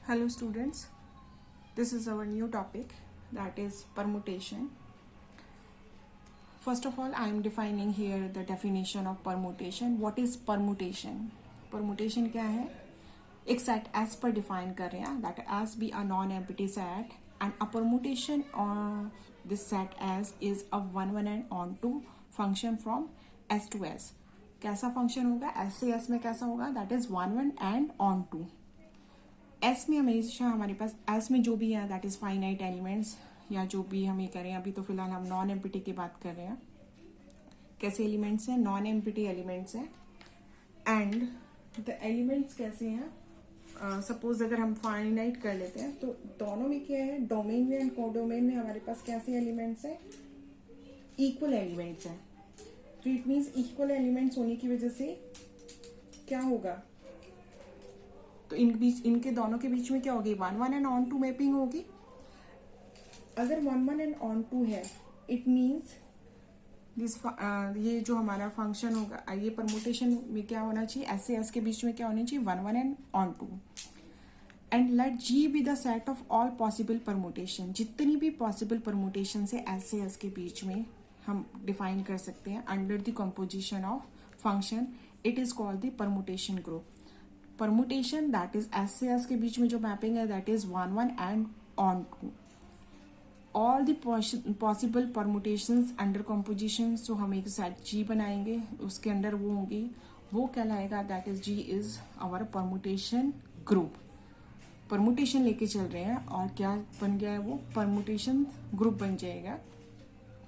Hello students, this is our new topic, that is permutation. First of all, I am defining here the definition of permutation. What is permutation? Permutation क्या है? एक set S पर define कर रहे हैं, that S be a non-empty set and a permutation of this set S is a one and onto function from S to S. कैसा function होगा? S से S में कैसा होगा? That is one and onto. S में हमेशा हमारे पास S में जो भी है दैट इज़ फाइनाइट एलिमेंट्स या जो भी हम ये करें. अभी तो फिलहाल हम नॉन एम्पिटी की बात कर रहे हैं. कैसे एलिमेंट्स हैं? नॉन एम्पिटी एलिमेंट्स हैं. एंड द एलिमेंट्स कैसे हैं? सपोज अगर हम फाइनाइट कर लेते हैं तो दोनों में क्या है, डोमेन में एंड कोडोमेन में हमारे पास कैसे एलिमेंट्स हैं? इक्वल एलिमेंट्स हैं. तो इट मीन्स इक्वल एलिमेंट्स होने की वजह से क्या होगा, तो इनके दोनों के बीच में क्या होगी? One and onto mapping होगी. अगर वन एंड ऑन टू है इट मीन्स दिस ये जो हमारा फंक्शन होगा, ये परमुटेशन में क्या होना चाहिए? एस से एस के बीच में क्या होना चाहिए? One and onto. And let G be the set of all possible permutation. जितनी भी पॉसिबल परमुटेशन से एस के बीच में हम डिफाइन कर सकते हैं under the composition of function, it is called the permutation group. Permutation that is S से एस के बीच में जो मैपिंग है that is one and onto. All the possible permutations under composition, so हम एक सेट जी बनाएंगे, उसके अंदर वो होंगी, वो कहलाएगा that is G is our permutation group. Permutation लेके चल रहे हैं और क्या बन गया है? वो परमुटेशन ग्रुप बन जाएगा.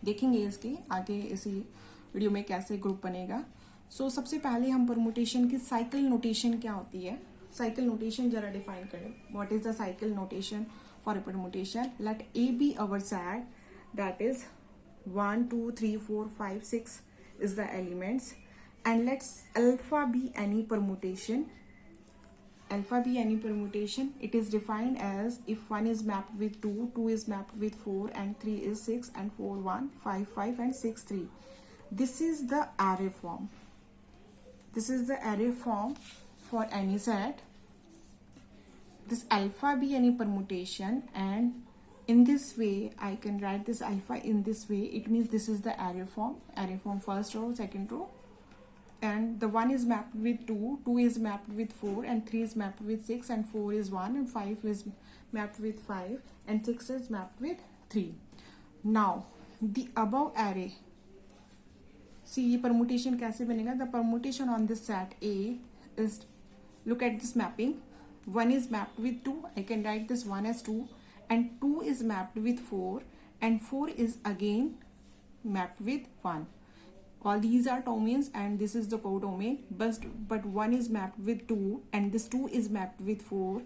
देखेंगे इसके आगे इसी वीडियो में कैसे ग्रुप बनेगा. सो सबसे पहले हम परमुटेशन की साइकिल नोटेशन क्या होती है, साइकिल नोटेशन जरा डिफाइन करें. What is the cycle notation for a permutation? Let A be our set that is 1 2 3 4 5 6 is the elements, and let's alpha be any permutation. Alpha be any permutation. It is defined as if 1 is mapped with 2, 2 is mapped with 4, and 3 is 6, and 4 1, 5 5, and 6 3. This is the array form. This is the array form for any set. This alpha be any permutation, and in this way I can write this alpha in this way. It means this is the array form first row, second row, and the 1 is mapped with 2, 2 is mapped with 4, and 3 is mapped with 6, and 4 is 1, and 5 is mapped with 5, and 6 is mapped with 3. Now the above array, see ये permutation कैसे बनेगा? The permutation on this set A is, look at this mapping. 1 is mapped with 2, I can write this 1 as 2, and 2 is mapped with 4, and 4 is again mapped with 1. All these are domains and this is the codomain, but 1 is mapped with 2, and this 2 is mapped with 4,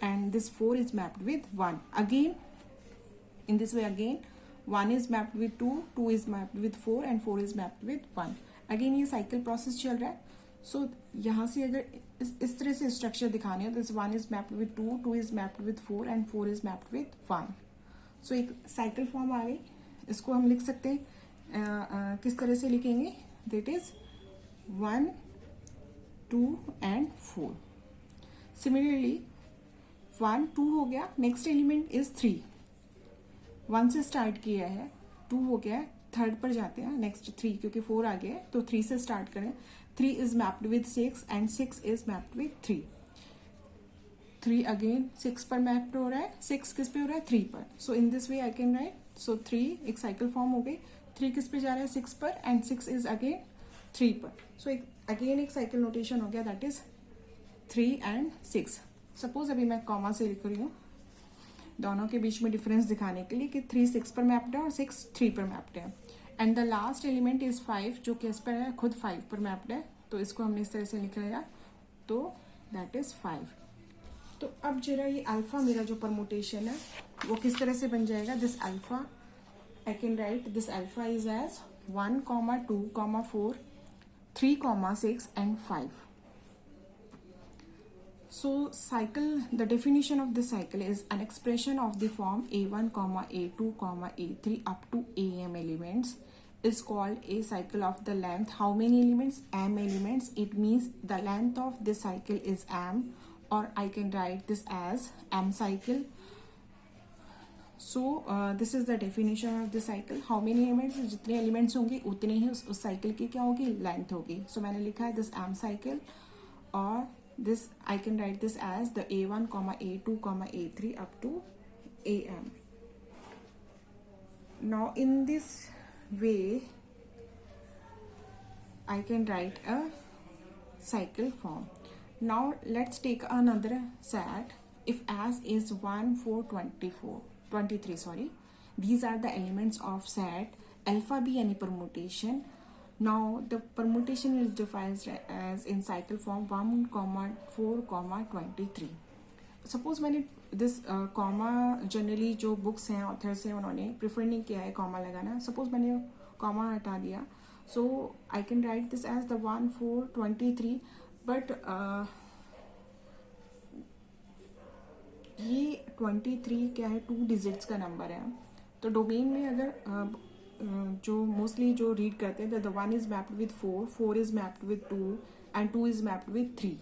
and this 4 is mapped with 1. Again, in this way again 1 is mapped with 2, 2 is mapped with 4, and 4 is mapped with 1. Again ये cycle process चल रहा है. सो यहाँ से अगर इस तरह से स्ट्रक्चर दिखाने हो तो this 1 is mapped with 2, 2 is mapped with 4, and 4 is mapped with 1. सो एक साइकिल फॉर्म आ गई. इसको हम लिख सकते हैं किस तरह से लिखेंगे? That is 1 2 and 4. सिमिलरली 1 2 हो गया, नेक्स्ट एलिमेंट इज 3. 1 से स्टार्ट किया है, 2 हो गया, थर्ड पर जाते हैं, नेक्स्ट 3, क्योंकि 4 आ गया तो 3 से स्टार्ट करें. 3 is mapped with 6, and 6 is mapped with 3. 3 again 6 पर मैप्ड हो रहा है. 6 किस पे हो रहा है? 3 पर. So in this way I can write. So 3 एक साइकिल फॉर्म हो गई. 3 किस पे जा रहा है? 6 पर, एंड 6 इज अगेन 3 पर. सो अगेन एक साइकिल नोटेशन हो गया दैट इज 3 एंड 6. सपोज अभी मैं कॉमा से लिख रही हूँ दोनों के बीच में डिफरेंस दिखाने के लिए कि 3 6 पर मैप्ड है और 6 3 पर मैप्ड है. And the last element is 5 जो कि इस पर है, खुद 5 पर मैप्ड है, तो इसको हमने इस तरह से लिख लिया, तो दैट इज 5. तो अब जरा ये अल्फा मेरा जो परमुटेशन है वो किस तरह से बन जाएगा? This alpha I can write this alpha is as 1 2 4 3 6 and 5. So cycle, the definition of the cycle is an expression of the form a1, a2, a3 up to am elements is called a cycle of the length. How many elements? M elements. It means the length of the cycle is m or I can write this as m cycle. So this is the definition of the cycle. How many elements? जितने elements होंगे उतने ही उस cycle की क्या होगी, length होगी. So मैंने लिखा है this m cycle, और this I can write this as the a1, a2, a3 up to am. Now in this way I can write a cycle form. Now let's take another set. If as is 1, 4, 23, sorry. These are the elements of set alpha b any permutation. Now the permutation is defined as in cycle form 1, 4, 23. Suppose मैंने this comma generally जो books हैं authors हैं उन्होंने prefer नहीं किया है comma लगाना. Suppose मैंने comma हटा दिया, so I can write this as the 1, 4, 23. But ये 23 क्या है, 2 डिजिट्स का नंबर है. तो डोमेन में अगर जो मोस्टली जो रीड करते हैं the 1 is mapped with 4, 4 is mapped with 2 and 2 is mapped with 3.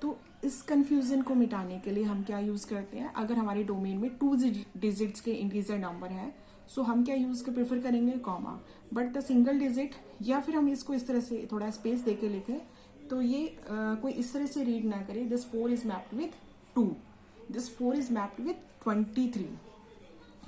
तो इस कंफ्यूजन को मिटाने के लिए हम क्या यूज़ करते हैं, अगर हमारे डोमेन में 2 डिजिट्स के इंटीजर नंबर है, सो हम क्या यूज़ कर प्रेफर करेंगे comma. But the single digit, या फिर हम इसको इस तरह से थोड़ा स्पेस दे के लिखें, तो ये कोई इस तरह से रीड ना करे this 4 is mapped with 2, this 4 is mapped with 23.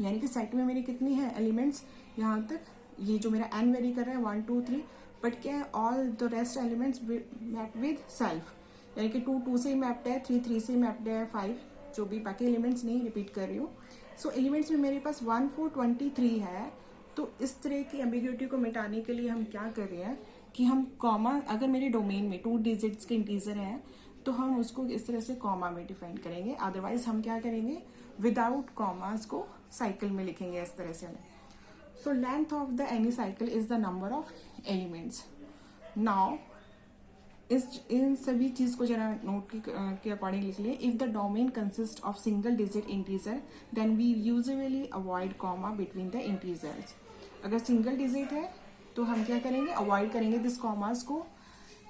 यानी कि सेट में मेरी कितनी है एलिमेंट्स, यहाँ तक ये जो मेरा एन वेरी कर रहा है 1, 2, 3, बट क्या है all the rest elements mapped with self. यानी कि 2, 2 से ही मैप्ड है, 3, 3 से ही मैप्ड है, 5 जो भी बाकी एलिमेंट्स नहीं रिपीट कर रही हूँ. सो एलिमेंट्स में मेरे पास 1, 4, 23 है. तो इस तरह की एम्बिग्यूटी को मिटाने के लिए हम क्या कर रहे हैं कि हम कॉमा, अगर मेरे डोमेन में 2 डिजिट्स के इंटीजर हैं तो हम उसको इस तरह से कॉमा में डिफाइन करेंगे. अदरवाइज हम क्या करेंगे, विदाउट कॉमास को साइकिल में लिखेंगे इस तरह से. So length of the any cycle is the number of elements. Now in सभी चीज को जरा नोट के अकॉर्डिंग लिख लिए. If the domain consist of single digit integer then we usually avoid comma between the integers. अगर single digit है तो हम क्या करेंगे, अवॉइड करेंगे दिस कॉमास को.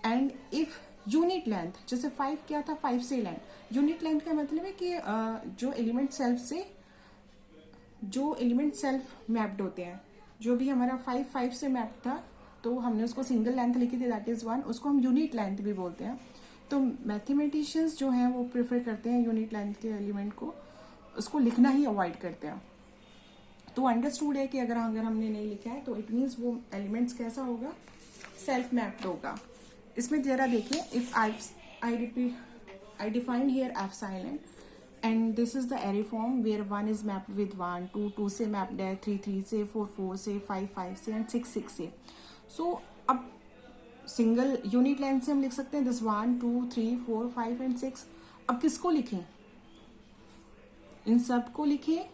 एंड इफ यूनिट लेंथ, जैसे 5 क्या था, 5 से लेंथ. यूनिट लेंथ का मतलब है कि जो एलिमेंट सेल्फ मैप्ड होते हैं, जो भी हमारा 5 से मैप्ड था तो हमने उसको सिंगल लेंथ लिखी थी, दैट इज 1, उसको हम यूनिट लेंथ भी बोलते हैं. तो मैथमेटिशियंस जो हैं वो प्रेफर करते हैं यूनिट लेंथ के एलिमेंट को, उसको लिखना ही अवॉइड करते हैं. तो अंडरस्टूड है कि अगर हमने नहीं लिखा है तो इट मीन्स वो एलिमेंट्स कैसा होगा, सेल्फ मैप्ड होगा. इसमें जरा देखिए, if I define here F silent and this is the array form where 1 is mapped with 1, 2, 2 से मैप्ड है, 3, 3 से, 4, 4 से, 5, 5 से एंड 6, 6 से. सो अब सिंगल यूनिट लेंथ से हम लिख सकते हैं दिस 1, 2, 3, 4, 5 एंड 6. अब किसको लिखें, इन सब को लिखें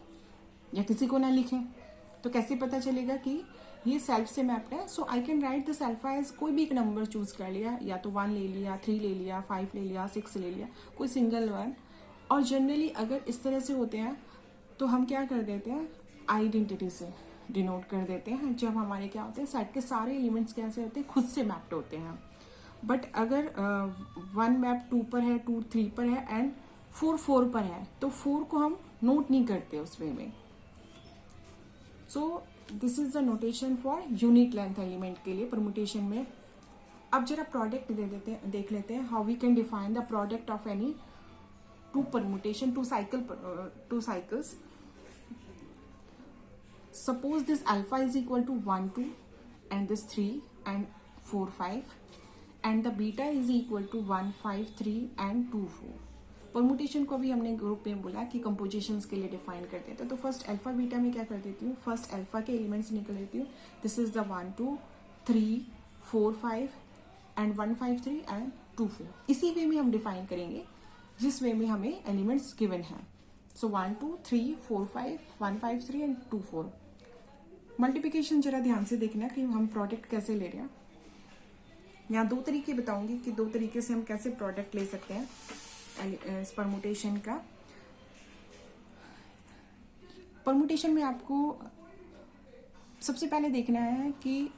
या किसी को ना लिखें, तो कैसे पता चलेगा कि ये सेल्फ से मैप्ड है. So I can write this alpha as कोई भी एक नंबर चूज कर लिया, या तो 1 ले लिया, 3 ले लिया, 5 ले लिया, 6 ले लिया, कोई सिंगल वन. और जनरली अगर इस तरह से होते हैं तो हम क्या कर देते हैं, आइडेंटिटी से डिनोट कर देते हैं. जब हमारे क्या होते हैं, सेट के सारे एलिमेंट्स कैसे होते हैं, खुद से मैप्ड होते हैं. बट अगर 1 मैप 2 पर है, 2 3 पर है एंड 4 4 पर है, तो 4 को हम नोट नहीं करते उस वे में. So this is the notation for unit length element के लिए परमुटेशन में. अब जरा प्रोडक्ट देख लेते हैं, how we can define the product of any two permutation, two cycles. Suppose this alpha is equal to 1, 2 and this 3 and 4, 5 and the beta is equal to 1, 5, 3 and 2, 4. Permutation को भी हमने group में बोला कि compositions के लिए define करते थे. तो फर्स्ट अल्फा बीटा में क्या कर देती हूँ, फर्स्ट अल्फा के एलिमेंट्स निकल लेती हूँ. This is the 1, 2, 3, 4, 5 and 1, 5, 3 and 2, 4. इसी वे में हम डिफाइन करेंगे जिस वे में हमें एलिमेंट्स गिवन है. सो 1, 2, 3, 4, 5, 1, 5, 3 एंड 2, 4. मल्टीप्लिकेशन जरा ध्यान से देखना कि हम प्रोडक्ट कैसे ले रहे हैं. यहाँ 2 तरीके बताऊंगी कि 2 तरीके से हम कैसे प्रोडक्ट ले सकते हैं इस परमुटेशन का. परमुटेशन में आपको सबसे पहले देखना है कि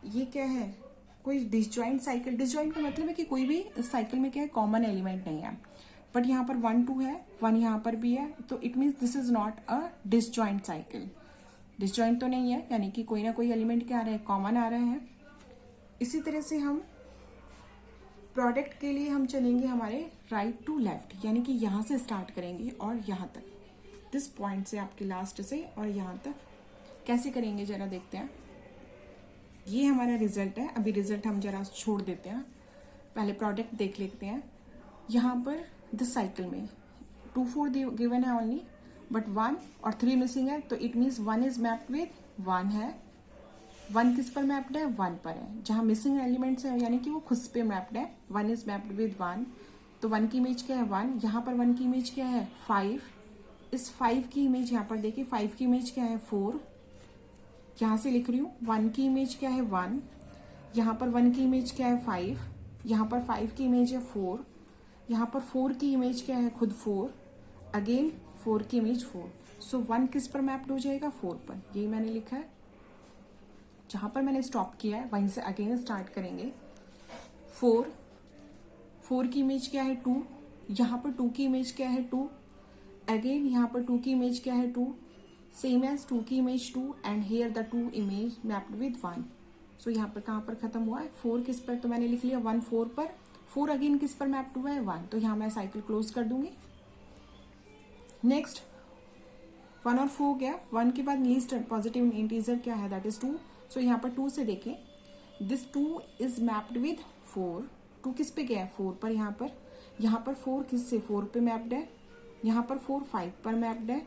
ये क्या है, कोई डिसजॉइंट साइकिल. डिसजॉइंट का मतलब है कि कोई भी साइकिल में क्या है, कॉमन एलिमेंट नहीं है. बट यहाँ पर 1 2 है, 1 यहाँ पर भी है, तो it means this is not a disjoint cycle. Disjoint तो नहीं है, यानी कि कोई ना कोई एलिमेंट क्या आ रहा है, कॉमन आ रहे हैं। इसी तरह से हम प्रोडक्ट के लिए हम चलेंगे हमारे राइट टू लेफ्ट, यानी कि यहाँ से स्टार्ट करेंगे और यहाँ तक, दिस पॉइंट से आपके लास्ट से और यहाँ तक कैसे करेंगे जरा देखते हैं। ये हमारा रिजल्ट है। अभी रिजल्ट हम जरा छोड़ देते हैं, पहले प्रोडक्ट देख लेते हैं। यहाँ पर दिस साइकिल में 2 4 गिवन है ओनली, बट 1 और 3 मिसिंग है, तो it means 1 is mapped with 1 है। 1 किस पर मैप्ड है, 1 पर है। जहाँ मिसिंग एलिमेंट्स है यानी कि वो खुद पे मैप्ड है। 1 इज मैप्ड विद 1, तो 1 की इमेज क्या है, 1। यहाँ पर 1 की इमेज क्या है, 5। इस 5 की इमेज यहाँ पर देखिए, 5 की इमेज क्या है, 4। यहाँ से लिख रही हूँ 1 की इमेज क्या है, 1। यहाँ पर 1 की इमेज क्या है, 5। यहाँ पर 5 की इमेज है 4। यहाँ पर 4 की इमेज क्या है, खुद 4। अगेन 4 की इमेज 4। सो 1 किस पर मैप्ड हो जाएगा, 4 पर। यही मैंने लिखा है। जहाँ पर मैंने स्टॉप किया है वहीं से अगेन स्टार्ट करेंगे। 4 की इमेज क्या है, 2। यहाँ पर 2 की इमेज क्या है, 2। अगेन यहाँ पर 2 की इमेज क्या है, 2। सेम एज 2 की image 2 and here the 2 image mapped with 1। So यहाँ पर कहाँ पर खत्म हुआ है, 4 किस पर, तो मैंने लिख लिया 1 4 पर। 4 अगेन किस पर मैप्ड हुआ है, 1। तो यहाँ मैं साइकिल क्लोज कर दूंगी। नेक्स्ट 1 और 4 हो गया। 1 के बाद लीस्ट पॉजिटिव इंटीजर क्या है, दैट इज 2। सो यहाँ पर 2 से देखें, दिस 2 इज मैप्ड विद 4। 2 किस पे गया है, 4 पर। यहाँ पर 4 किस से, 4 पे मैप्ड है। यहाँ पर 4 5 पर मैप्ड है।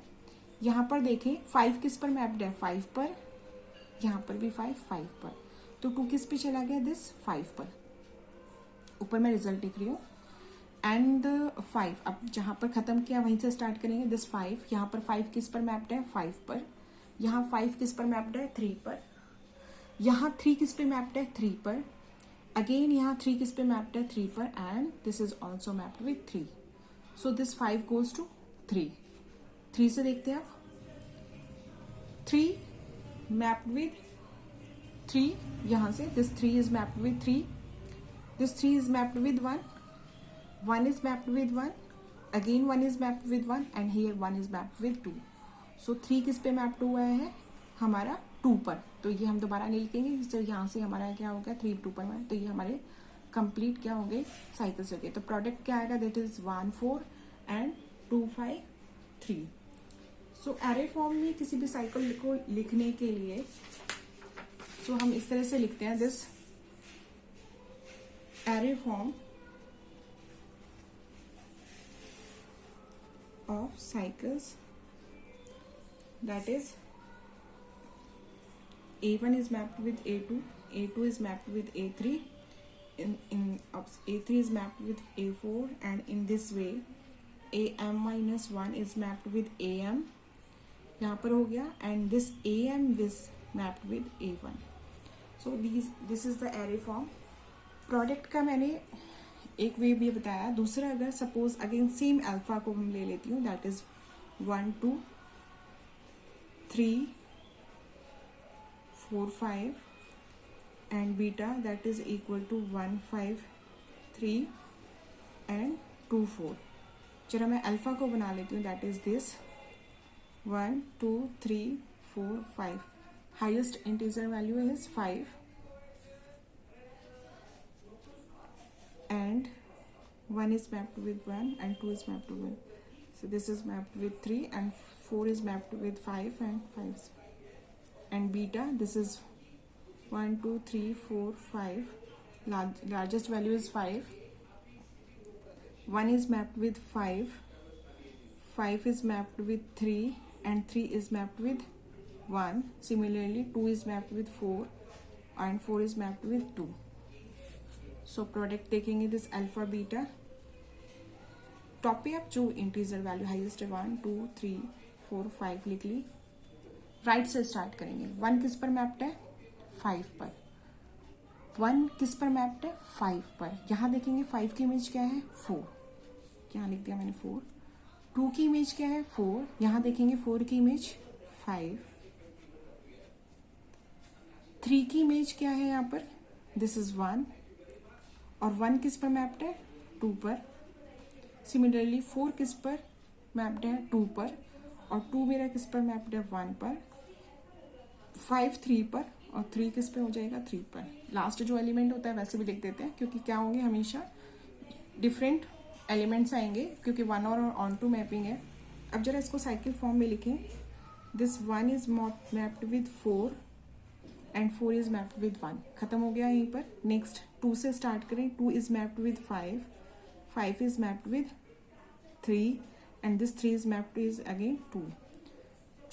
यहाँ पर देखें 5 किस पर मैप्ड है, 5 पर। यहाँ पर भी 5 5 पर। तो 2 किस पे चला गया, दिस 5 पर। ऊपर मैं रिजल्ट लिख रही हूँ। एंड 5 अब जहाँ पर खत्म किया वहीं से स्टार्ट करेंगे, दिस 5। यहाँ पर 5 किस पर मैप्ड है, 5 पर। यहाँ 5 किस पर मैप्ड है, 3 पर। यहाँ 3 किस पे मैप्ड है, 3 पर। अगेन यहाँ 3 किस पे मैप्ड है, 3 पर। And this is also mapped with 3। So this 5 goes to 3। 3 से देखते हैं आप, 3 मैप्ड विथ 3। यहाँ से this 3 is mapped with 3। This 3 is mapped with 1। 1 is mapped with 1, again 1 is mapped with 1 and here 1 is mapped with 2. So 3 किस पे mapped हुआ है, हमारा 2 पर। तो ये हम दोबारा नहीं लिखेंगे, तो यहाँ से हमारा क्या हो गया, 3 2 पर मैप। तो ये हमारे कंप्लीट क्या हो गए, साइकिल्स हो गए। तो प्रोडक्ट क्या आएगा, that is 1 4 and 2 5 3। So array form में किसी भी साइकिल को लिखने के लिए तो हम इस तरह से लिखते हैं, this array form of cycles, that is A1 is mapped with A2, A2 is mapped with A3, A3 is mapped with A4, and in this way AM minus 1 is mapped with AM, यहाँ पर हो गया, and this AM is mapped with A1. So this is the array form. Product का मैंने एक वे भी बताया। दूसरा, अगर सपोज अगेन सेम अल्फा को हम ले लेती हूँ, that is 1 2 3 4 5 and beta that is equal to 1 5 3 and 2 4। चलो मैं अल्फा को बना लेती हूँ, that is this 1 2 3 4 5। Highest integer value is 5 and 1 is mapped with 1 and 2 is mapped with 1. So this is mapped with 3 and 4 is mapped with 5 and 5. And beta, this is 1 2 3 4 5. Largest value is 5. 1 is mapped with 5. 5 is mapped with 3 and 3 is mapped with 1. Similarly 2 is mapped with 4 and 4 is mapped with 2. So product देखेंगे, this alpha beta. Top पे आप जो integer value highest है 1 2 3 4 5 लिख ली। Right से start करेंगे। 1 किस पर मैप्ड है, 5 पर। 1 किस पर मैप्ड है, 5 पर। यहाँ देखेंगे 5 की इमेज क्या है, 4। यहाँ लिख दिया मैंने 4। 2 की इमेज क्या है, 4। यहाँ देखेंगे 4 की इमेज 5। 3 की इमेज क्या है यहाँ पर, दिस इज 1। और 1 किस पर मैप्ड है, 2 पर। सिमिलरली 4 किस पर मैप्ड है, 2 पर, और 2 मेरा किस पर मैप्ड है, 1 पर, 5 3 पर, और 3 किस पे हो जाएगा, 3 पर। लास्ट जो एलिमेंट होता है वैसे भी लिख देते हैं, क्योंकि क्या होंगे, हमेशा डिफरेंट एलिमेंट्स आएंगे, क्योंकि 1 और ऑन टू मैपिंग है। अब जरा इसको साइकिल फॉर्म में लिखें, this 1 is mapped with 4 and 4 is mapped with 1। खत्म हो गया यहीं पर। नेक्स्ट 2 से स्टार्ट करें, 2 is mapped with 5, 5 is mapped with 3 and this 3 is mapped is again 2।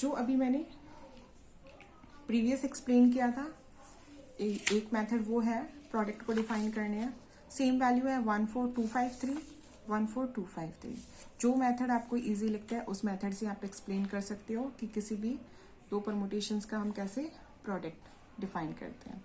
जो अभी मैंने प्रीवियस एक्सप्लेन किया था, एक मेथड वो है प्रोडक्ट को डिफाइन करने का। सेम वैल्यू है 14253, 14253। जो मेथड आपको इजी लगता है उस मेथड से आप एक्सप्लेन कर सकते हो कि किसी भी दो परमुटेशंस का हम कैसे प्रोडक्ट डिफाइन करते हैं।